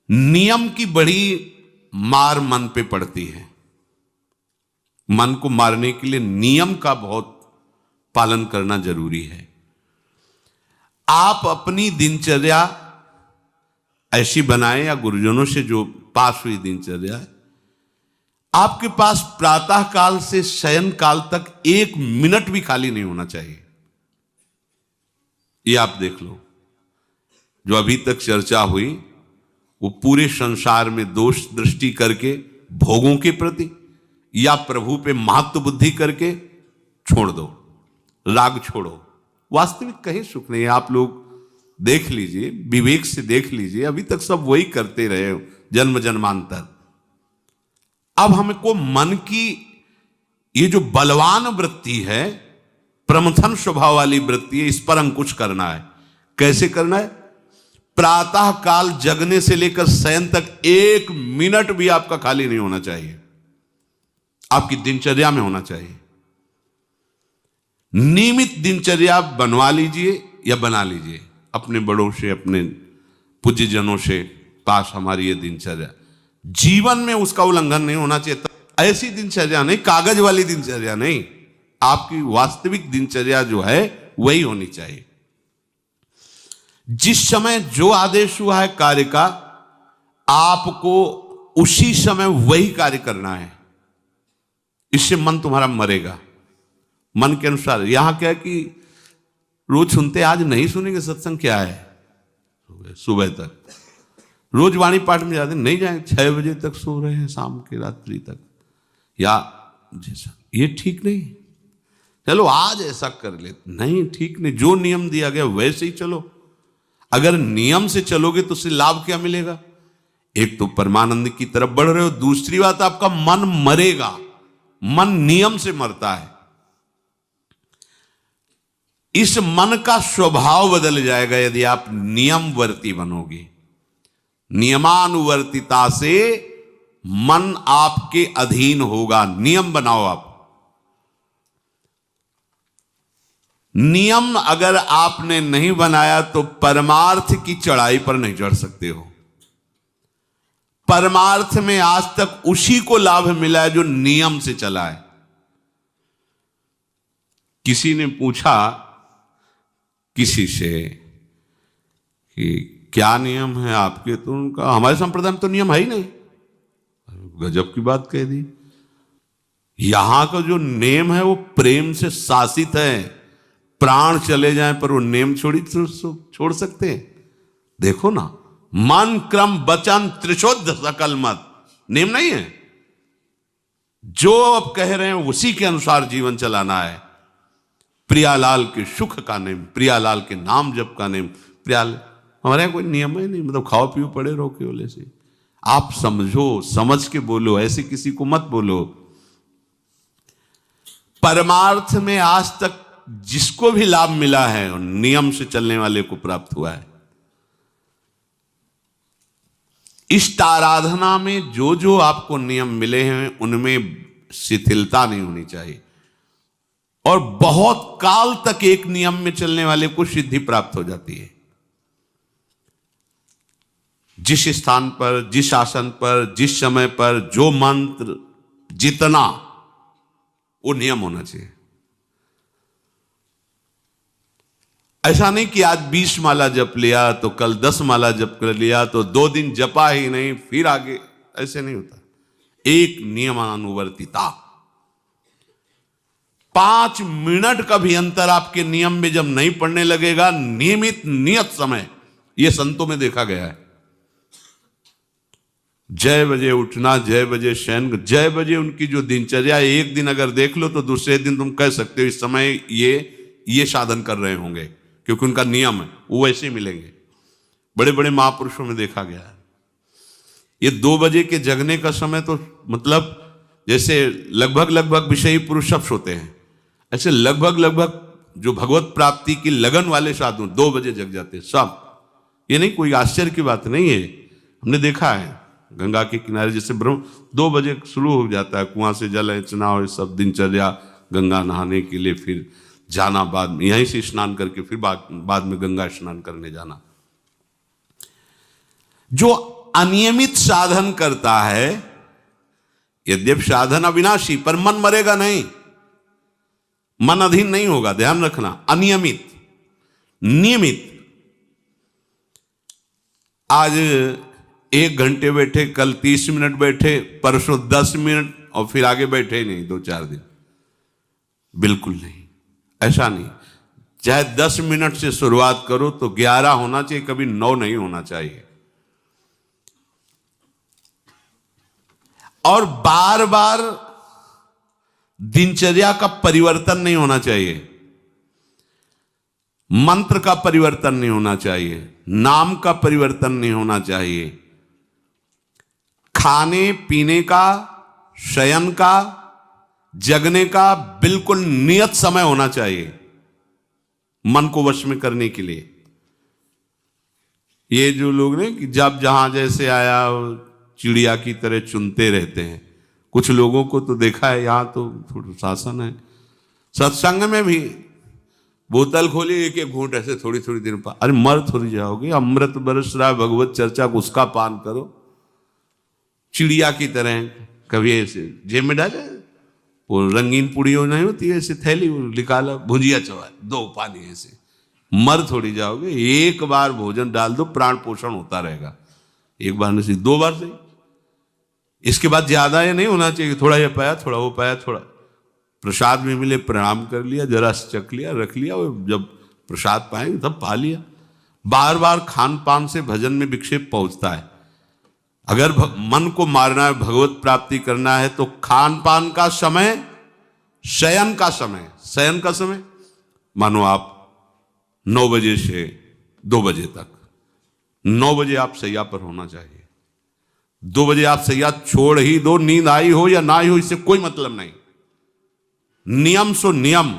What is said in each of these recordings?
नियम की बड़ी मार मन पे पड़ती है। मन को मारने के लिए नियम का बहुत पालन करना जरूरी है। आप अपनी दिनचर्या ऐसी बनाएं, या गुरुजनों से जो पास हुई दिनचर्या है, आपके पास प्रातः काल से शयन काल तक 1 मिनट भी खाली नहीं होना चाहिए। ये आप देख लो, जो अभी तक चर्चा हुई वो पूरे संसार में दोष दृष्टि करके भोगों के प्रति या प्रभु पे महत्व बुद्धि करके छोड़ दो, राग छोड़ो। वास्तविक कहीं सुख नहीं है। आप लोग देख लीजिए, विवेक से देख लीजिए, अभी तक सब वही करते रहे हो जन्म जन्मांतर। अब हमको मन की ये जो बलवान वृत्ति है, प्रमथन स्वभाव वाली वृत्ति है, इस पर अंकुश करना है। कैसे करना है? प्रातः काल जगने से लेकर शयन तक 1 मिनट भी आपका खाली नहीं होना चाहिए, आपकी दिनचर्या में होना चाहिए। नियमित दिनचर्या बनवा लीजिए या बना लीजिए अपने बड़ों से, अपने पूज्यजनों से पास हमारी ये दिनचर्या, जीवन में उसका उल्लंघन नहीं होना चाहिए। ऐसी दिनचर्या नहीं, कागज वाली दिनचर्या नहीं, आपकी वास्तविक दिनचर्या जो है वही होनी चाहिए। जिस समय जो आदेश हुआ है कार्य का, आपको उसी समय वही कार्य करना है। इससे मन तुम्हारा मरेगा, मन के अनुसार। यहां क्या है कि रोज सुनते, आज नहीं सुनेंगे सत्संग, क्या है सुबह तक रोज वाणी पाठ में जाते, नहीं जाएंगे 6 बजे तक सो रहे हैं, शाम की रात्रि तक, या जैसा, ये ठीक नहीं। चलो आज ऐसा कर ले, नहीं ठीक नहीं, जो नियम दिया गया वैसे ही चलो। अगर नियम से चलोगे तो उससे लाभ क्या मिलेगा? एक तो परमानंद की तरफ बढ़ रहे हो, दूसरी बात आपका मन मरेगा। मन नियम से मरता है। इस मन का स्वभाव बदल जाएगा यदि आप नियमवर्ती बनोगे। नियमानुवर्तिता से मन आपके अधीन होगा। नियम बनाओ आप। नियम अगर आपने नहीं बनाया तो परमार्थ की चढ़ाई पर नहीं चढ़ सकते हो। परमार्थ में आज तक उसी को लाभ मिला है जो नियम से चला है। किसी ने पूछा किसी से कि क्या नियम है आपके, तो उनका हमारे संप्रदाय में तो नियम है ही नहीं। गजब की बात कह दी। यहां का जो नियम है वो प्रेम से शासित है। प्राण चले जाएं पर वो नियम छोड़ सकते हैं? देखो ना, मन क्रम वचन त्रिशुद्ध सकल मत, नियम नहीं है। जो अब कह रहे हैं उसी के अनुसार जीवन चलाना है। प्रियालाल के सुख का नियम, प्रियालाल के नाम जप का नियम। प्रियालाल हमारे यहां कोई नियम है नहीं, मतलब खाओ पियो पड़े रहो केवल ऐसे। आप समझो, समझ के बोलो, ऐसे किसी को मत बोलो। परमार्थ में आज तक जिसको भी लाभ मिला है नियम से चलने वाले को प्राप्त हुआ है। इष्ट आराधना में जो जो आपको नियम मिले हैं उनमें शिथिलता नहीं होनी चाहिए, और बहुत काल तक एक नियम में चलने वाले को सिद्धि प्राप्त हो जाती है। जिस स्थान पर, जिस आसन पर, जिस समय पर जो मंत्र जितना, वो नियम होना चाहिए। ऐसा नहीं कि आज 20 माला जप लिया तो कल 10 माला जप कर लिया तो 2 दिन जपा ही नहीं फिर आगे, ऐसे नहीं होता। एक नियमानुवर्तिता। 5 मिनट का भी अंतर आपके नियम में जब नहीं पड़ने लगेगा, नियमित नियत समय, यह संतों में देखा गया है। 6 बजे उठना, 6 बजे शयन, 6 बजे उनकी जो दिनचर्या, एक दिन अगर देख लो तो दूसरे दिन तुम कह सकते हो इस समय ये साधन कर रहे होंगे, क्योंकि उनका नियम है, वो वैसे ही मिलेंगे। बड़े बड़े महापुरुषों में देखा गया है। ये 2 बजे के जगने का समय तो मतलब जैसे लगभग विषयी पुरुष सब सोते हैं, ऐसे लगभग जो भगवत प्राप्ति की लगन वाले साधु 2 बजे जग जाते हैं सब। ये नहीं, कोई आश्चर्य की बात नहीं है। हमने देखा है गंगा के किनारे जैसे ब्रह्म 2 बजे शुरू हो जाता है, कुआं से जल अर्चना हो, सब दिनचर्या, गंगा नहाने के लिए फिर जाना, बाद में यहीं से स्नान करके फिर बाद में गंगा स्नान करने जाना। जो अनियमित साधन करता है, यद्यपि साधन अविनाशी, पर मन मरेगा नहीं, मन अधीन नहीं होगा, ध्यान रखना। अनियमित, नियमित, आज 1 घंटे बैठे, कल 30 मिनट बैठे, परसों 10 मिनट, और फिर आगे बैठे ही नहीं 2-4 दिन, बिल्कुल नहीं, ऐसा नहीं। चाहे 10 मिनट से शुरुआत करो तो 11 होना चाहिए, कभी 9 नहीं होना चाहिए। और बार बार दिनचर्या का परिवर्तन नहीं होना चाहिए, मंत्र का परिवर्तन नहीं होना चाहिए, नाम का परिवर्तन नहीं होना चाहिए। खाने पीने का, शयन का, जगने का बिल्कुल नियत समय होना चाहिए मन को वश में करने के लिए। ये जो लोग ने कि जब जहां जैसे आया चिड़िया की तरह चुनते रहते हैं, कुछ लोगों को तो देखा है, यहां तो थोड़ा शासन है। सत्संग में भी बोतल खोली, एक एक घूंट ऐसे थोड़ी थोड़ी देर पर, अरे मर थोड़ी जाओगे, अमृत बरस रहा है, भगवत चर्चा उसका पान करो। चिड़िया की तरह कभी ऐसे जेब में डाले, वो रंगीन पुड़ियों नहीं होती ऐसे थैली निकाला, भुजिया चवा, 2 पानी, ऐसे मर थोड़ी जाओगे। एक बार भोजन डाल दो, प्राण पोषण होता रहेगा, एक बार नहीं 2 बार से। इसके बाद ज्यादा ये नहीं होना चाहिए, थोड़ा ये पाया, थोड़ा वो पाया, थोड़ा प्रसाद में मिले प्रणाम कर लिया, जरा चख लिया, रख लिया, और जब प्रसाद पाएंगे तब पा लिया। बार बार खान पान से भजन में विक्षेप पहुंचता है। अगर मन को मारना है, भगवत प्राप्ति करना है, तो खान पान का समय, शयन का समय, शयन का समय मानो आप 9 बजे से 2 बजे तक, 9 बजे आप सैया पर होना चाहिए। 2 बजे आप सैया छोड़ ही दो, नींद आई हो या ना आई हो, इससे कोई मतलब नहीं। नियम सो नियम,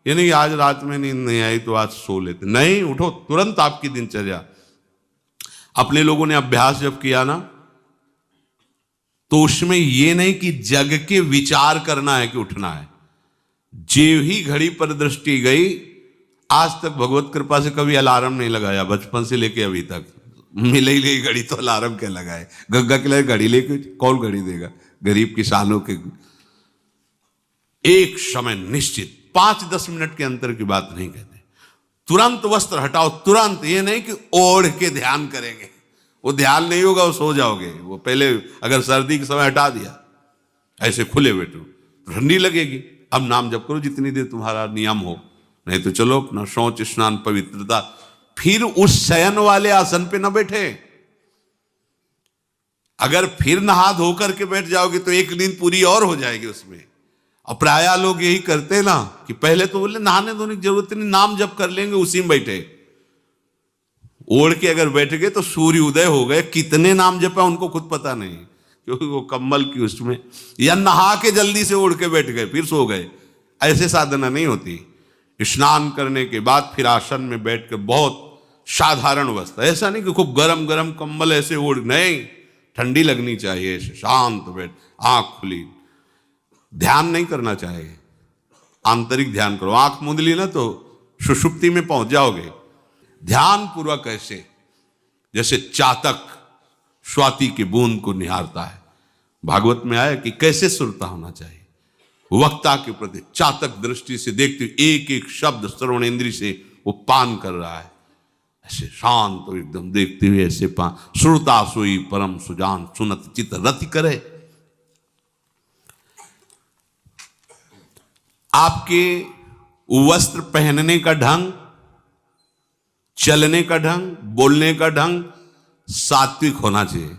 यानी आज रात में नींद नहीं आई तो आज सो लेते नहीं, उठो तुरंत आपकी दिनचर्या। अपने लोगों ने अभ्यास जब किया ना, तो उसमें यह नहीं कि जग के विचार करना है कि उठना है। जेव ही घड़ी पर दृष्टि गई, आज तक भगवत कृपा से कभी अलार्म नहीं लगाया, बचपन से लेके अभी तक। मिले ही ले घड़ी तो अलार्म क्या लगाए, गग्गा के लिए घड़ी लेके कौन घड़ी देगा, गरीब किसानों के। एक समय निश्चित, 5-10 मिनट के अंतर की बात नहीं कहते, तुरंत वस्त्र हटाओ, तुरंत। ये नहीं कि ओढ़ के ध्यान करेंगे, वो ध्यान नहीं होगा, वो सो जाओगे। वो पहले अगर सर्दी के समय हटा दिया, ऐसे खुले बैठो, ठंडी लगेगी। अब नाम जप करो जितनी देर तुम्हारा नियम हो, नहीं तो चलो अपना शौच स्नान पवित्रता, फिर उस शयन वाले आसन पे न बैठे। अगर फिर नहा धो करके बैठ जाओगे तो एक नींद पूरी और हो जाएगी उसमें। और प्राय लोग यही करते ना कि पहले तो बोले नहाने धोने की जरूरत नहीं, नाम जप कर लेंगे, उसी में बैठे। ओढ़ के अगर बैठ गए तो सूर्य उदय हो गए, कितने नाम जपा उनको खुद पता नहीं, क्योंकि वो कम्बल की उसमें, या नहा के जल्दी से ओढ़ के बैठ गए फिर सो गए। ऐसे साधना नहीं होती। स्नान करने के बाद फिर आसन में बैठ कर बहुत साधारण अवस्था, ऐसा नहीं कि खूब गरम गरम कम्बल ऐसे ओढ़, नहीं, ठंडी लगनी चाहिए, ऐसे शांत बैठ, आंख खुली। ध्यान नहीं करना चाहिए, आंतरिक ध्यान करो। आंख मूंद ली ना तो सुषुप्ति में पहुंच जाओगे। ध्यान पूर्वक ऐसे, जैसे चातक स्वाति की बूंद को निहारता है। भागवत में आया कि कैसे सुरता होना चाहिए, वक्ता के प्रति चातक दृष्टि से देखते हुए एक एक शब्द श्रवण इंद्री से वो पान कर रहा है, ऐसे शांत तो एकदम देखते हुए ऐसे पान। श्रुता सोई परम सुजान, सुनत चित रति करे। आपके वस्त्र पहनने का ढंग, चलने का ढंग, बोलने का ढंग सात्विक होना चाहिए।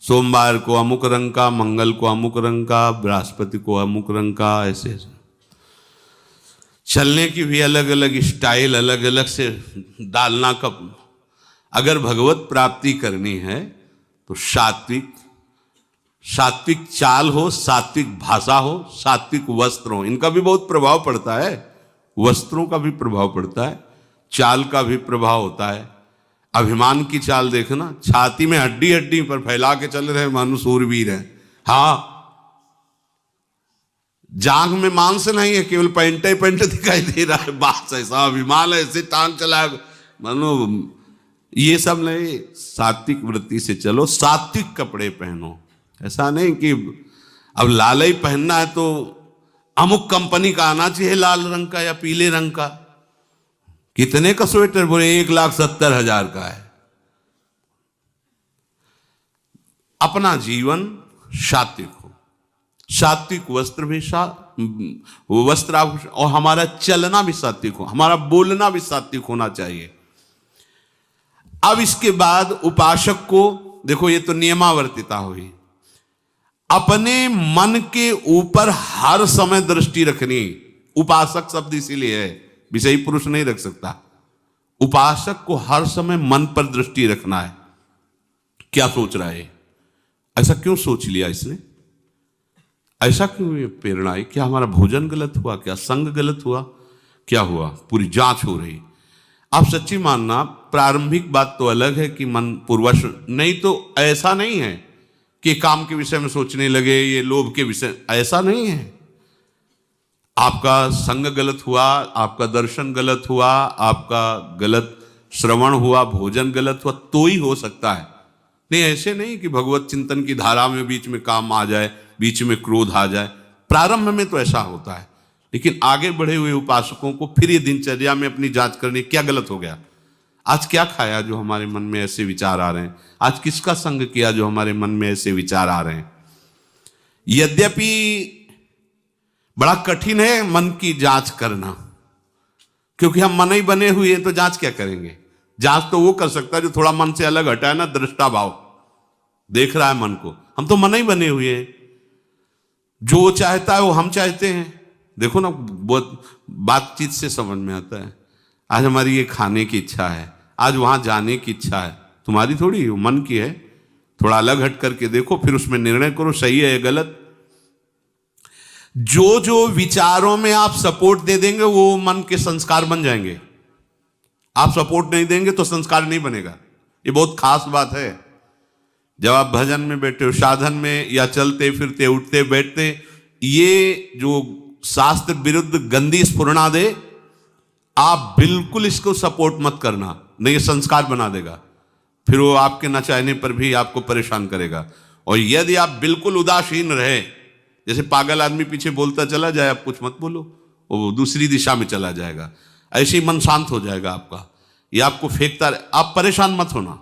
सोमवार को अमुक रंग का, मंगल को अमुक रंग का, बृहस्पति को अमुक रंग का, ऐसे चलने की भी अलग अलग स्टाइल, अलग अलग से डालना का। अगर भगवत प्राप्ति करनी है तो सात्विक चाल हो, सात्विक भाषा हो, सात्विक वस्त्र हो। इनका भी बहुत प्रभाव पड़ता है, वस्त्रों का भी प्रभाव पड़ता है, चाल का भी प्रभाव होता है। अभिमान की चाल देखना, छाती में हड्डी हड्डी पर फैला के चल रहे मानो सूरवीर है। हाँ, जांग में मांस नहीं है, केवल पैंट ही पैंट दिखाई दे रहा है, बात ऐसा अभिमान है, ऐसे टांग चला मानो ये सब नहीं, सात्विक वृत्ति से चलो, सात्विक कपड़े पहनो। ऐसा नहीं कि अब लाल ही पहनना है तो अमुक कंपनी का आना चाहिए, लाल रंग का या पीले रंग का। कितने का स्वेटर? बोले 1,70,000 का है। अपना जीवन सात्विक हो, सात्विक वस्त्र भी वस्त्र और हमारा चलना भी सात्विक हो, हमारा बोलना भी सात्विक होना चाहिए। अब इसके बाद उपासक को देखो, ये तो नियमावर्तिता हुई। अपने मन के ऊपर हर समय दृष्टि रखनी। उपासक शब्द इसीलिए है, विषयी पुरुष नहीं रख सकता। उपासक को हर समय मन पर दृष्टि रखना है। क्या सोच रहा है, ऐसा क्यों सोच लिया इसने, ऐसा क्यों ये प्रेरणा आई? क्या हमारा भोजन गलत हुआ, क्या संग गलत हुआ, क्या हुआ? पूरी जांच हो रही। आप सच्ची मानना, प्रारंभिक बात तो अलग है कि मन पूर्वश, नहीं तो ऐसा नहीं है कि काम के विषय में सोचने लगे, ये लोभ के विषय, ऐसा नहीं है। आपका संग गलत हुआ, आपका दर्शन गलत हुआ, आपका गलत श्रवण हुआ, भोजन गलत हुआ तो ही हो सकता है। नहीं, ऐसे नहीं कि भगवत चिंतन की धारा में बीच में काम आ जाए, बीच में क्रोध आ जाए। प्रारंभ में तो ऐसा होता है, लेकिन आगे बढ़े हुए उपासकों को फिर ये दिनचर्या में अपनी जांच करनी, क्या गलत हो गया, आज क्या खाया जो हमारे मन में ऐसे विचार आ रहे हैं, आज किसका संग किया जो हमारे मन में ऐसे विचार आ रहे हैं। यद्यपि बड़ा कठिन है मन की जांच करना, क्योंकि हम मन ही बने हुए हैं, तो जांच क्या करेंगे? जांच तो वो कर सकता है जो थोड़ा मन से अलग हटा है ना, दृष्टा भाव देख रहा है मन को। हम तो मन ही बने हुए हैं, जो चाहता है वो हम चाहते हैं। देखो ना, बहुत बातचीत से समझ में आता है। आज हमारी ये खाने की इच्छा है, आज वहां जाने की इच्छा है, तुम्हारी थोड़ी, मन की है। थोड़ा अलग हट करके देखो, फिर उसमें निर्णय करो, सही है या गलत। जो जो विचारों में आप सपोर्ट दे देंगे वो मन के संस्कार बन जाएंगे। आप सपोर्ट नहीं देंगे तो संस्कार नहीं बनेगा। ये बहुत खास बात है। जब आप भजन में बैठे हो, साधन में, या चलते फिरते उठते बैठते, ये जो शास्त्र विरुद्ध गंदी स्फुरणा दे, आप बिल्कुल इसको सपोर्ट मत करना, नहीं ये संस्कार बना देगा। फिर वो आपके न चाहने पर भी आपको परेशान करेगा। और यदि आप बिल्कुल उदासीन रहे, जैसे पागल आदमी पीछे बोलता चला जाए, आप कुछ मत बोलो, वो दूसरी दिशा में चला जाएगा, ऐसे ही मन शांत हो जाएगा आपका। ये आपको फेंकता, आप परेशान मत होना,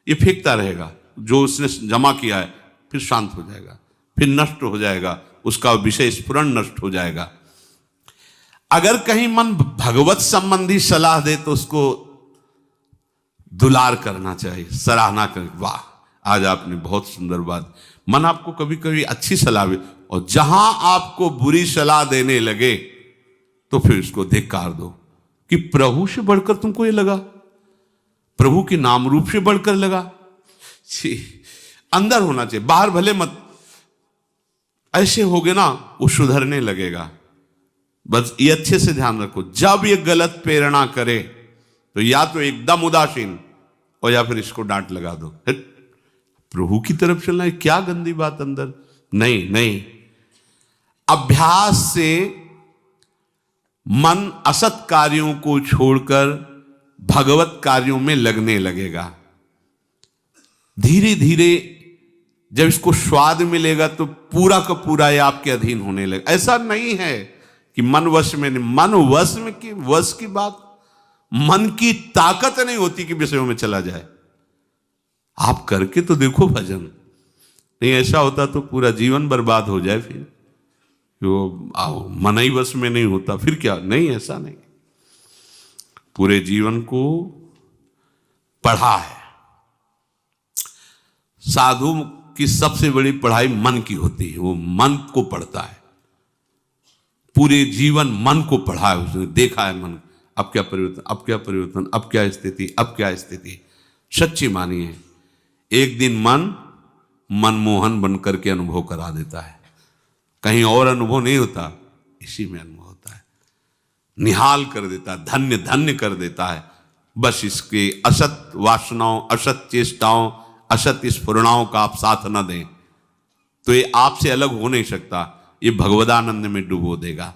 ये फेंकता रहेगा जो उसने जमा किया है, फिर शांत हो जाएगा, फिर नष्ट हो जाएगा, उसका विषय स्फुरण नष्ट हो जाएगा। अगर कहीं मन भगवत संबंधी सलाह दे तो उसको दुलार करना चाहिए, सराहना कर, वाह आज आपने बहुत सुंदर बात। मन आपको कभी कभी अच्छी सलाह दे, और जहां आपको बुरी सलाह देने लगे तो फिर उसको धिक्कार दो कि प्रभु से बढ़कर तुमको ये लगा, प्रभु के नाम रूप से बढ़कर लगा। अंदर होना चाहिए, बाहर भले मत। ऐसे हो गए ना, वो सुधरने लगेगा। बस ये अच्छे से ध्यान रखो, जब ये गलत प्रेरणा करे तो या तो एकदम उदासीन, और या फिर इसको डांट लगा दो, प्रभु की तरफ चलना है, क्या गंदी बात अंदर। नहीं नहीं, अभ्यास से मन असत कार्यों को छोड़कर भगवत कार्यों में लगने लगेगा। धीरे धीरे जब इसको स्वाद मिलेगा तो पूरा का पूरा ये आपके अधीन होने लगेगा। ऐसा नहीं है कि मन वश में नहीं, मन वश में की वश की बात, मन की ताकत नहीं होती कि विषयों में चला जाए। आप करके तो देखो भजन, नहीं ऐसा होता तो पूरा जीवन बर्बाद हो जाए। फिर वो मन ही वश में नहीं होता, फिर क्या? नहीं, ऐसा नहीं। पूरे जीवन को पढ़ा है। साधु की सबसे बड़ी पढ़ाई मन की होती है, वो मन को पढ़ता है। पूरे जीवन मन को पढ़ा है उसने, देखा है मन, अब क्या परिवर्तन, अब क्या परिवर्तन, अब क्या स्थिति, अब क्या स्थिति। सच्ची मानिए, एक दिन मन मनमोहन बनकर के अनुभव करा देता है। कहीं और अनुभव नहीं होता, इसी में अनुभव होता है। निहाल कर देता है, धन्य धन्य कर देता है। बस इसके असत वासनाओं, असत चेष्टाओं, असत स्फुरणाओं का आप साथ न दें तो ये आपसे अलग हो नहीं सकता, ये भगवदानंद में डुबो देगा।